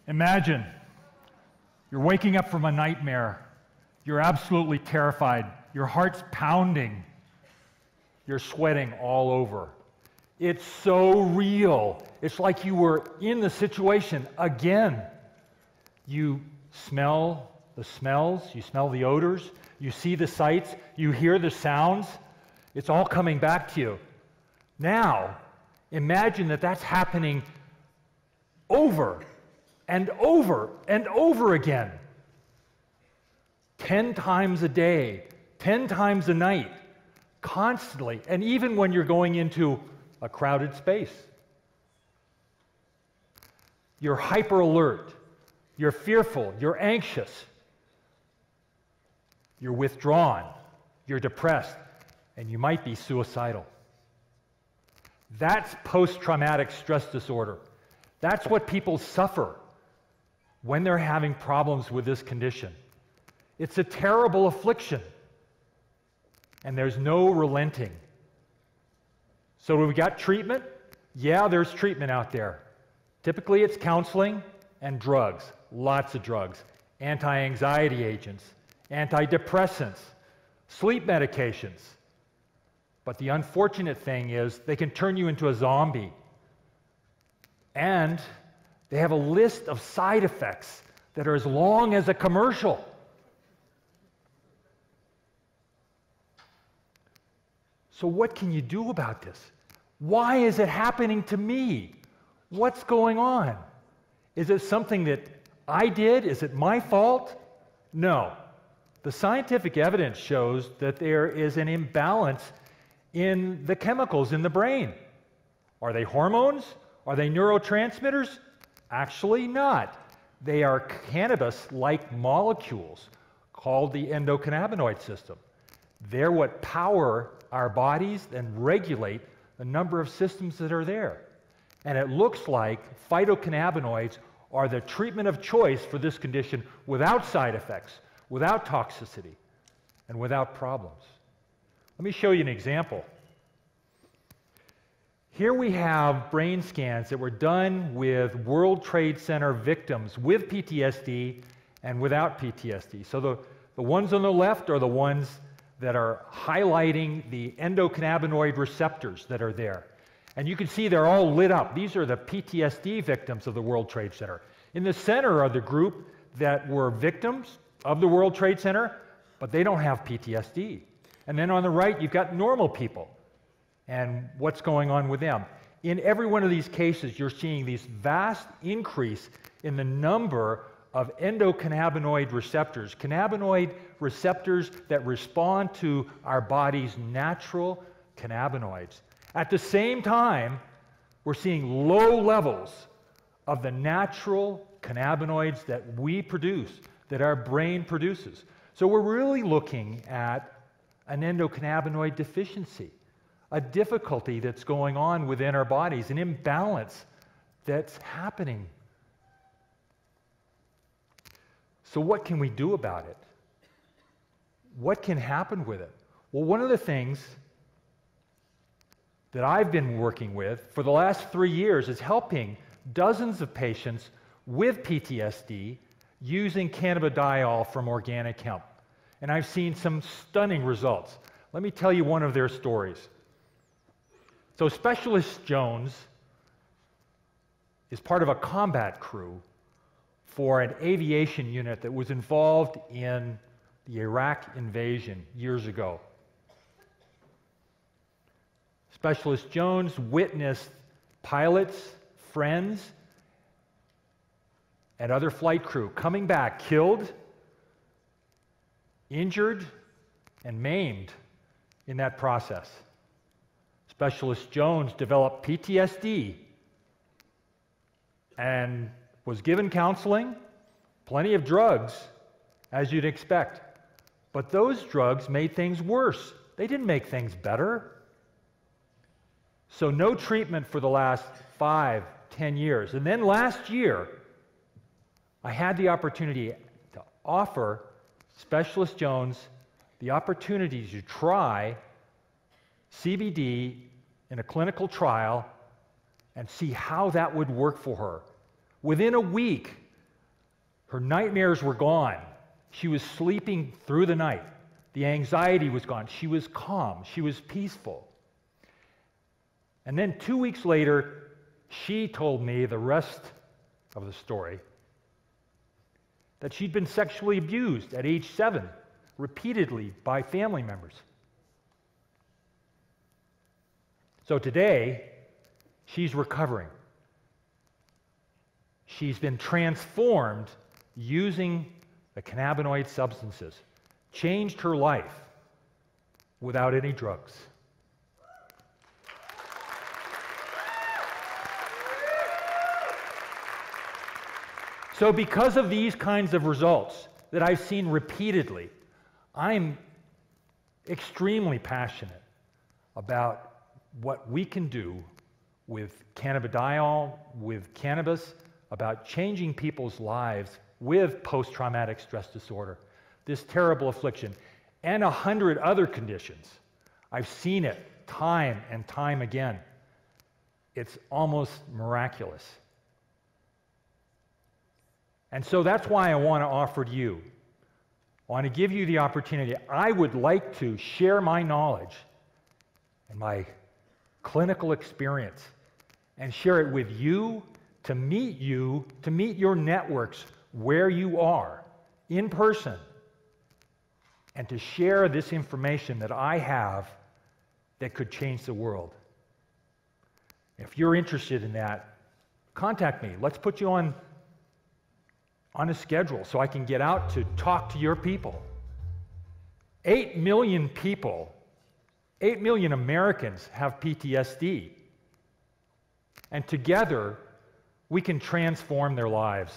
Imagine you're waking up from a nightmare. You're absolutely terrified. Your heart's pounding. You're sweating all over. It's so real. It's like you were in the situation again. You smell the smells, you smell the odors, you see the sights, you hear the sounds. It's all coming back to you. Now, imagine that that's happening over and over and over again. 10 times a day, 10 times a night, constantly, and even when you're going into a crowded space. You're hyper alert, you're fearful, you're anxious, you're withdrawn, you're depressed, and you might be suicidal. That's post-traumatic stress disorder. That's what people suffer when they're having problems with this condition. It's a terrible affliction, and there's no relenting. So we've got treatment. Yeah, there's treatment out there. Typically it's counseling and drugs, lots of drugs, anti-anxiety agents, antidepressants, sleep medications. But the unfortunate thing is they can turn you into a zombie. And they have a list of side effects that are as long as a commercial. So what can you do about this? Why is it happening to me? What's going on? Is it something that I did? Is it my fault? No. The scientific evidence shows that there is an imbalance in the chemicals in the brain. Are they hormones? Are they neurotransmitters? Actually not. They are cannabis-like molecules called the endocannabinoid system. They're what power our bodies and regulate the number of systems that are there. And it looks like phytocannabinoids are the treatment of choice for this condition without side effects, without toxicity, and without problems. Let me show you an example. Here we have brain scans that were done with World Trade Center victims with PTSD and without PTSD. So the ones on the left are the ones that are highlighting the endocannabinoid receptors that are there. And you can see they're all lit up. These are the PTSD victims of the World Trade Center. In the center are the group that were victims of the World Trade Center, but they don't have PTSD. And then on the right, you've got normal people and what's going on with them. In every one of these cases, you're seeing these vast increase in the number of endocannabinoid receptors, cannabinoid receptors that respond to our body's natural cannabinoids. At the same time, we're seeing low levels of the natural cannabinoids that we produce, that our brain produces. So we're really looking at an endocannabinoid deficiency, a difficulty that's going on within our bodies, an imbalance that's happening. So what can we do about it? What can happen with it? Well, one of the things that I've been working with for the last 3 years is helping dozens of patients with PTSD using cannabidiol from organic hemp. And I've seen some stunning results. Let me tell you one of their stories. So Specialist Jones is part of a combat crew for an aviation unit that was involved in the Iraq invasion years ago. Specialist Jones witnessed pilots, friends, and other flight crew coming back killed, injured, and maimed in that process. Specialist Jones developed PTSD and was given counseling, plenty of drugs, as you'd expect. But those drugs made things worse. They didn't make things better. So no treatment for the last 5, 10 years. And then last year, I had the opportunity to offer Specialist Jones the opportunity to try CBD in a clinical trial and see how that would work for her. Within a week, Her nightmares were gone. She was sleeping through the night. The anxiety was gone. She was calm. She was peaceful. And then 2 weeks later, she told me the rest of the story, that she'd been sexually abused at age 7, repeatedly by family members. So today, she's recovering. She's been transformed using the cannabinoid substances, changed her life without any drugs. So because of these kinds of results that I've seen repeatedly, I'm extremely passionate about what we can do with cannabidiol, with cannabis, about changing people's lives with post-traumatic stress disorder, this terrible affliction, and 100 other conditions. I've seen it time and time again. It's almost miraculous. And so that's why I want to offer to you. I want to give you the opportunity. I would like to share my knowledge and my clinical experience and share it with you, to meet your networks where you are, in person, and to share this information that I have that could change the world. If you're interested in that, contact me. Let's put you on a schedule so I can get out to talk to your people. 8 million people, 8 million Americans have PTSD. And together, we can transform their lives.